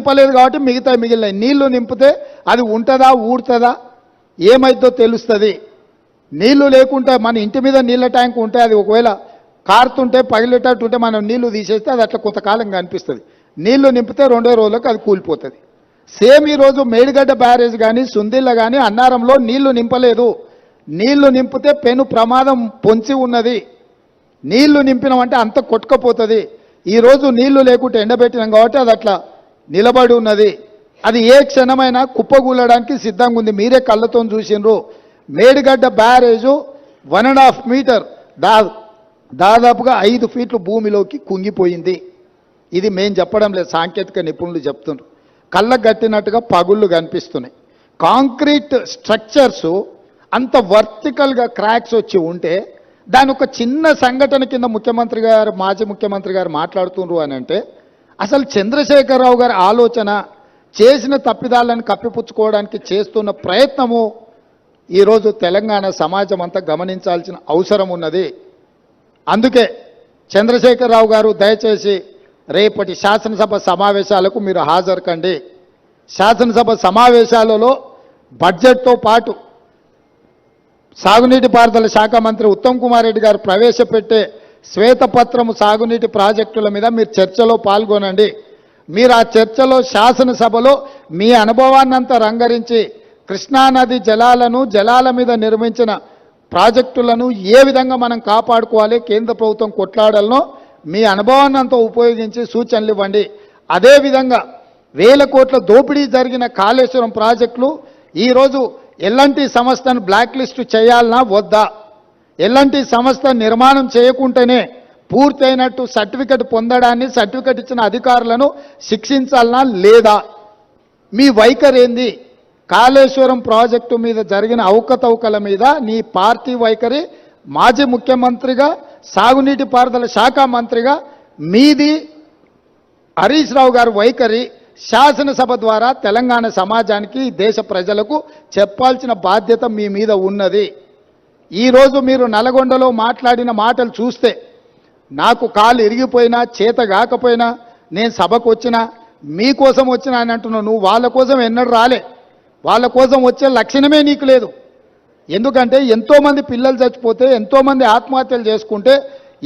నింపలేదు కాబట్టి మిగిలినాయి. నీళ్లు నింపితే అది ఉంటుందా ఊడుతుందా ఏమైద్దో తెలుస్తుంది. నీళ్లు లేకుంటే మన ఇంటి మీద నీళ్ళ ట్యాంక్ ఉంటే అది ఒకవేళ కారుతుంటే పగిలేటట్టుంటే మనం నీళ్లు తీసేస్తే అది అట్లా కొంతకాలం కనిపిస్తుంది. నీళ్లు నింపితే 2 రోజులకు అది కూలిపోతుంది. సేమ్ ఈరోజు మేడిగడ్డ బ్యారేజ్ కానీ సుందిళ్ళ కానీ అన్నారంలో నీళ్లు నింపలేదు. నీళ్లు నింపితే పెను ప్రమాదం పొంచి ఉన్నది. నీళ్లు నింపినామంటే అంత కొట్టుకపోతుంది. ఈరోజు నీళ్లు లేకుంటే ఎండబెట్టినాం కాబట్టి అది అట్లా నిలబడి ఉన్నది. అది ఏ క్షణమైనా కుప్పగూలడానికి సిద్ధంగా ఉంది. మీరే కళ్ళతో చూసినారు. మేడిగడ్డ బ్యారేజు 1.5 మీటర్ దాదాపుగా 5 ఫీట్లు భూమిలోకి కుంగిపోయింది. ఇది మేం చెప్పడం లేదు, సాంకేతిక నిపుణులు చెప్తున్నారు. కళ్ళకు కట్టినట్టుగా పగుళ్ళు కనిపిస్తున్నాయి. కాంక్రీట్ స్ట్రక్చర్స్ అంత వర్టికల్గా క్రాక్స్ వచ్చి ఉంటే దాని ఒక చిన్న సంఘటన కింద ముఖ్యమంత్రి గారు మాజీ ముఖ్యమంత్రి గారు మాట్లాడుతున్నారు అని అంటే అసలు చంద్రశేఖరరావు గారి ఆలోచన చేసిన తప్పిదాలను కప్పిపుచ్చుకోవడానికి చేస్తున్న ప్రయత్నము ఈరోజు తెలంగాణ సమాజం అంతా గమనించాల్సిన అవసరం ఉన్నది. అందుకే చంద్రశేఖరరావు గారు దయచేసి రేపటి శాసనసభ సమావేశాలకు మీరు హాజరు కండి. శాసనసభ సమావేశాలలో బడ్జెట్తో పాటు సాగునీటి పారుదల శాఖ మంత్రి ఉత్తమ్ కుమార్ రెడ్డి గారు ప్రవేశపెట్టే శ్వేతపత్రము సాగునీటి ప్రాజెక్టుల మీద మీరు చర్చలో పాల్గొనండి. మీరు ఆ చర్చలో శాసనసభలో మీ అనుభవాన్నంతా రంగరించి కృష్ణానది జలాల మీద నిర్మించిన ప్రాజెక్టులను ఏ విధంగా మనం కాపాడుకోవాలి, కేంద్ర ప్రభుత్వం కొట్లాడాలనో మీ అనుభవాన్నంతా ఉపయోగించి సూచనలు ఇవ్వండి. అదేవిధంగా 1000 కోట్ల దోపిడీ జరిగిన కాళేశ్వరం ప్రాజెక్టులు ఈరోజు ఎల్ఎన్టీ సంస్థను బ్లాక్ లిస్ట్ చేయాలనా వద్దా, ఎల్ఎన్టీ సంస్థ నిర్మాణం చేయకుంటేనే పూర్తయినట్టు సర్టిఫికెట్ పొందడాన్ని సర్టిఫికెట్ ఇచ్చిన అధికారులను శిక్షించాలనా లేదా, మీ వైఖరి ఏంది? కాళేశ్వరం ప్రాజెక్టు మీద జరిగిన అవకతవకల మీద నీ పార్టీ వైఖరి, మాజీ ముఖ్యమంత్రిగా సాగునీటి పారుదల శాఖ మంత్రిగా మీది హరీష్ రావు గారి వైఖరి శాసనసభ ద్వారా తెలంగాణ సమాజానికి దేశ ప్రజలకు చెప్పాల్సిన బాధ్యత మీ మీద ఉన్నది. ఈరోజు మీరు నల్గొండలో మాట్లాడిన మాటలు చూస్తే నాకు కాలు ఇరిగిపోయినా చేత కాకపోయినా నేను సభకు వచ్చినా మీకోసం వచ్చినా అని అంటున్నావు. నువ్వు వాళ్ళ కోసం ఎన్నడూ రాలే, వాళ్ళ కోసం వచ్చే లక్షణమే నీకు లేదు. ఎందుకంటే ఎంతోమంది పిల్లలు చచ్చిపోతే, ఎంతోమంది ఆత్మహత్యలు చేసుకుంటే,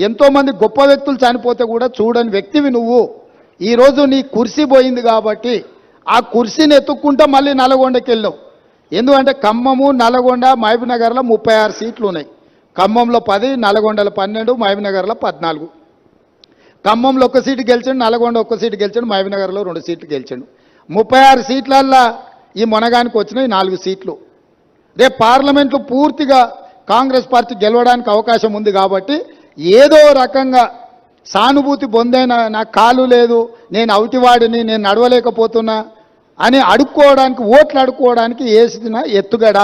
ఎంతోమంది గొప్ప వ్యక్తులు చనిపోతే కూడా చూడని వ్యక్తివి నువ్వు. ఈరోజు నీ కుర్సీ పోయింది కాబట్టి ఆ కుర్సీని ఎత్తుక్కుంటా మళ్ళీ నల్గొండకి వెళ్ళావు. ఎందుకంటే ఖమ్మము, నల్గొండ, మహబూబ్నగర్లో 36 సీట్లు ఉన్నాయి. ఖమ్మంలో 10, నల్గొండలో 12, మహబూబ్నగర్లో 14. ఖమ్మంలో 1 సీటు గెలిచాడు, నల్గొండ 1 సీటు గెలిచాడు, మహబూబ్నగర్లో 2 సీట్లు గెలిచాడు. 36 సీట్లల్లో ఈ మొనగానికి వచ్చినాయి 4 సీట్లు. రేపు పార్లమెంట్లో పూర్తిగా కాంగ్రెస్ పార్టీ గెలవడానికి అవకాశం ఉంది కాబట్టి ఏదో రకంగా సానుభూతి పొందైనా నాకు కాలు లేదు, నేను అవిటివాడిని, నేను నడవలేకపోతున్నా అని అడుక్కోవడానికి, ఓట్లు అడుక్కోవడానికి వేసిన ఎత్తుగడ.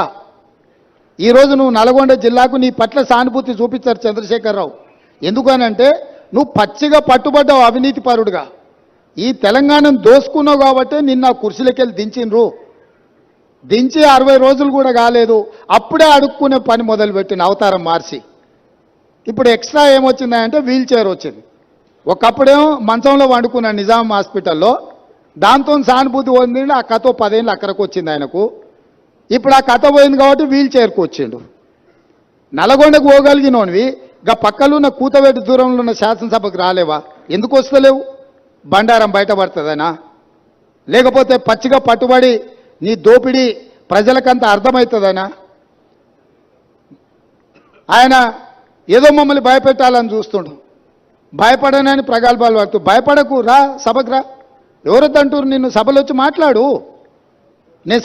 ఈరోజు నువ్వు నల్గొండ జిల్లాకు నీ పట్ల సానుభూతి చూపించారు చంద్రశేఖరరావు. ఎందుకనంటే నువ్వు పచ్చిగా పట్టుబడ్డావు అవినీతి పరుడుగా. ఈ తెలంగాణను దోసుకున్నావు కాబట్టి నిన్న కుర్చీలకి వెళ్ళి దించి 60 రోజులు కూడా కాలేదు, అప్పుడే అడుక్కునే పని మొదలుపెట్టిన అవతారం మార్చి. ఇప్పుడు ఎక్స్ట్రా ఏమొచ్చిందంటే వీల్ చైర్ వచ్చింది. ఒకప్పుడేమో మంచంలో వండుకున్నాడు నిజాం హాస్పిటల్లో, దాంతో సానుభూతి పొంది ఆ కథ 10 ఏళ్ళు అక్కడికి వచ్చింది ఆయనకు. ఇప్పుడు ఆ కథ పోయింది కాబట్టి వీల్ చైర్కి వచ్చిండు. నల్గొండకు పోగలిగినోనివి గా పక్కలున్న కూతవేటి దూరంలో ఉన్న శాసనసభకు రాలేవా? ఎందుకు వస్తలేవు? బండారం బయటపడుతుందనా, లేకపోతే పచ్చిగా పట్టుబడి నీ దోపిడీ ప్రజలకంతా అర్థమవుతుందనా? ఆయన ఏదో మమ్మల్ని భయపెట్టాలని చూస్తుండు. భయపడనని ప్రగల్భాలు వాడుతూ భయపడకు, రా సభకు రా. ఎవరొద్దంటారు నిన్ను? సభలో వచ్చి మాట్లాడు. నేను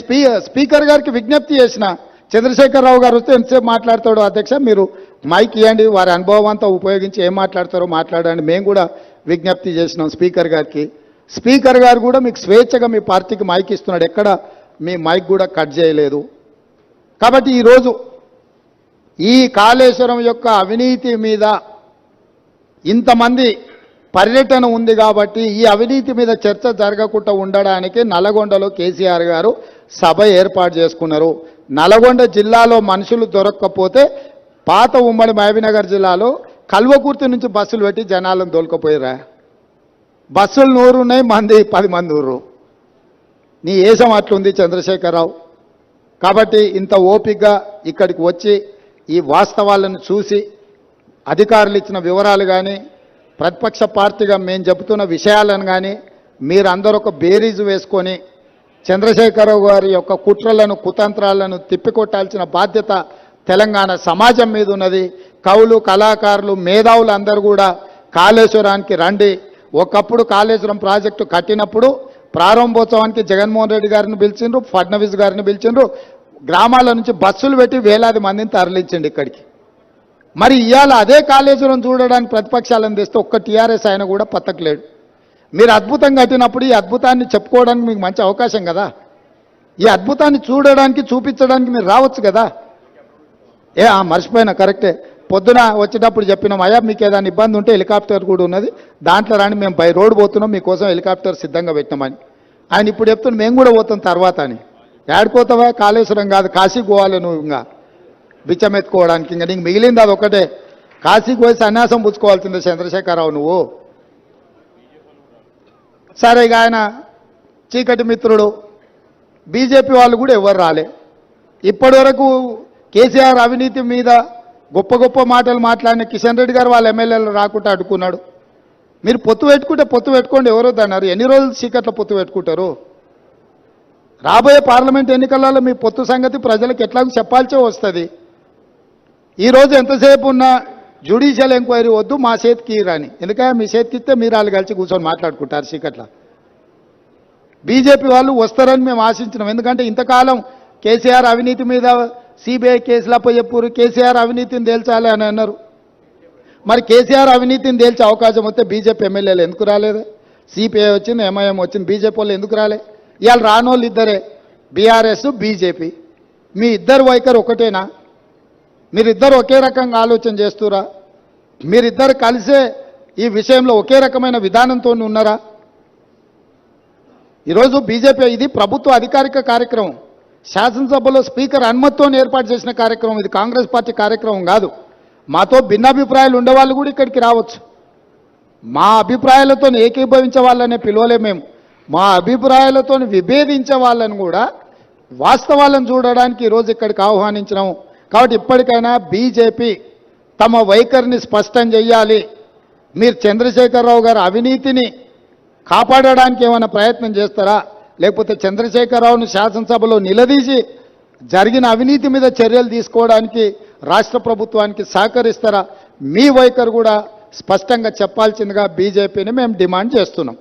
స్పీకర్ గారికి విజ్ఞప్తి చేసిన, చంద్రశేఖరరావు గారు వస్తే ఎంతసేపు మాట్లాడతాడో అధ్యక్ష మీరు మైక్ ఇవ్వండి, వారి అనుభవం అంతా ఉపయోగించి ఏం మాట్లాడతారో మాట్లాడండి. మేము కూడా విజ్ఞప్తి చేసినాం స్పీకర్ గారికి. స్పీకర్ గారు కూడా మీకు స్వేచ్ఛగా మీ పార్టీకి మైక్ ఇస్తున్నాడు, ఎక్కడ మీ మైక్ కూడా కట్ చేయలేదు. కాబట్టి ఈరోజు ఈ కాళేశ్వరం యొక్క అవినీతి మీద ఇంతమంది పర్యటన ఉంది కాబట్టి ఈ అవినీతి మీద చర్చ జరగకుండా ఉండడానికి నల్గొండలో కేసీఆర్ గారు సభ ఏర్పాటు చేసుకున్నారు. నల్గొండ జిల్లాలో మనుషులు దొరక్కపోతే పాత ఉమ్మడి మహబూబ్నగర్ జిల్లాలో కల్వకుర్తి నుంచి బస్సులు పెట్టి జనాలను దొలకపోయారా? బస్సులు 100 ఉన్నాయి, మంది 10 మంది ఊరు. నీ ఏషం అట్లుంది చంద్రశేఖరరావు. కాబట్టి ఇంత ఓపికగా ఇక్కడికి వచ్చి ఈ వాస్తవాలను చూసి అధికారులు ఇచ్చిన వివరాలు కానీ ప్రతిపక్ష పార్టీగా మేము చెబుతున్న విషయాలను కానీ మీరందరూ ఒక బేరీజు వేసుకొని చంద్రశేఖరరావు గారి యొక్క కుట్రలను కుతంత్రాలను తిప్పికొట్టాల్సిన బాధ్యత తెలంగాణ సమాజం మీద ఉన్నది. కవులు, కళాకారులు, మేధావులు అందరూ కూడా కాళేశ్వరానికి రండి. ఒకప్పుడు కాళేశ్వరం ప్రాజెక్టు కట్టినప్పుడు ప్రారంభోత్సవానికి జగన్మోహన్ రెడ్డి గారిని పిలిచిండ్రు, ఫడ్నవీస్ గారిని పిలిచిండ్రు, గ్రామాల నుంచి బస్సులు పెట్టి వేలాది మందిని తరలించండి ఇక్కడికి. మరి ఇవాళ అదే కాళేశ్వరం చూడడానికి ప్రతిపక్షాలను తెస్తే ఒక్క టీఆర్ఎస్ ఆయన కూడా పత్తకలేడు. మీరు అద్భుతం కట్టినప్పుడు ఈ అద్భుతాన్ని చెప్పుకోవడానికి మీకు మంచి అవకాశం కదా. ఈ అద్భుతాన్ని చూడడానికి చూపించడానికి మీరు రావచ్చు కదా. మర్చిపోయినా, కరెక్టే. పొద్దున వచ్చేటప్పుడు చెప్పినాం, అయ్యా మీకు ఏదైనా ఇబ్బంది ఉంటే హెలికాప్టర్ కూడా ఉన్నది, దాంట్లో రాని మేము బై రోడ్ పోతున్నాం, మీకోసం హెలికాప్టర్ సిద్ధంగా పెట్టినామని. ఆయన ఇప్పుడు చెప్తున్నాం మేము కూడా పోతాం తర్వాత అని. ఏడుకోతావా? కాళేశ్వరం కాదు, కాశీకి పోవాలి నువ్వు. ఇంకా బిచ్చం ఎత్తుకోవడానికి ఇంకా నీకు మిగిలింది అది ఒకటే. కాశీకి పోయి సన్యాసం పుచ్చుకోవాల్సిందే చంద్రశేఖరరావు నువ్వు. సరే, ఇక ఆయన చీకటి మిత్రుడు. బీజేపీ వాళ్ళు కూడా ఎవరు రాలే ఇప్పటి వరకు. కేసీఆర్ అవినీతి మీద గొప్ప గొప్ప మాటలు మాట్లాడిన కిషన్ రెడ్డి గారు వాళ్ళ ఎమ్మెల్యేలు రాకుండా అడ్డుకున్నాడు. మీరు పొత్తు పెట్టుకుంటే పొత్తు పెట్టుకోండి, ఎవరో అన్నారు. ఎన్ని రోజులు చీకట్లో పొత్తు పెట్టుకుంటారు? రాబోయే పార్లమెంట్ ఎన్నికలలో మీ పొత్తు సంగతి ప్రజలకు ఎట్లాగో చెప్పాల్సే వస్తుంది. ఈరోజు ఎంతసేపు ఉన్నా జ్యుడిషియల్ ఎంక్వైరీ వద్దు, మా చేతికి రాని. ఎందుకంటే మీ చేతికి ఇస్తే మీరు వాళ్ళు కలిసి కూర్చొని మాట్లాడుకుంటారు చీకట్ల. బీజేపీ వాళ్ళు వస్తారని మేము ఆశించినాం. ఎందుకంటే ఇంతకాలం కేసీఆర్ అవినీతి మీద సిబిఐ కేసులపై చెప్పారు, కేసీఆర్ అవినీతిని తేల్చాలి అని అన్నారు. మరి కేసీఆర్ అవినీతిని తేల్చే అవకాశం వస్తే బీజేపీ ఎమ్మెల్యేలు ఎందుకు రాలేదు? సిపిఐ వచ్చింది, ఎంఐఎం వచ్చింది, బీజేపీ వాళ్ళు ఎందుకు రాలే? ఇవాళ రానోళ్ళు ఇద్దరే, బీఆర్ఎస్, బీజేపీ. మీ ఇద్దరు వైఖరి ఒకటేనా? మీరిద్దరు ఒకే రకంగా ఆలోచన చేస్తురా? మీరిద్దరు కలిసే ఈ విషయంలో ఒకే రకమైన విధానంతో ఉన్నారా? ఈరోజు బీజేపీ ఇది ప్రభుత్వ అధికారిక కార్యక్రమం, శాసనసభలో స్పీకర్ అనుమతితో ఏర్పాటు చేసిన కార్యక్రమం. ఇది కాంగ్రెస్ పార్టీ కార్యక్రమం కాదు. మాతో భిన్నాభిప్రాయాలు ఉండేవాళ్ళు కూడా ఇక్కడికి రావచ్చు. మా అభిప్రాయాలతో ఏకీభవించే వాళ్ళనే పిలవలే మేము. మా అభిప్రాయాలతో విభేదించే వాళ్ళని కూడా వాస్తవాలను చూడడానికి ఈరోజు ఇక్కడికి ఆహ్వానించినాము. కాబట్టి ఇప్పటికైనా బీజేపీ తమ వైఖరిని స్పష్టం చేయాలి. మీరు చంద్రశేఖరరావు గారి అవినీతిని కాపాడడానికి ఏమైనా ప్రయత్నం చేస్తారా? లేకపోతే చంద్రశేఖరరావును శాసనసభలో నిలదీసి జరిగిన అవినీతి మీద చర్యలు తీసుకోవడానికి రాష్ట్ర ప్రభుత్వానికి సహకరిస్తారా? మీ వైఖరి కూడా స్పష్టంగా చెప్పాల్సిందిగా బీజేపీని మేము డిమాండ్ చేస్తున్నాం.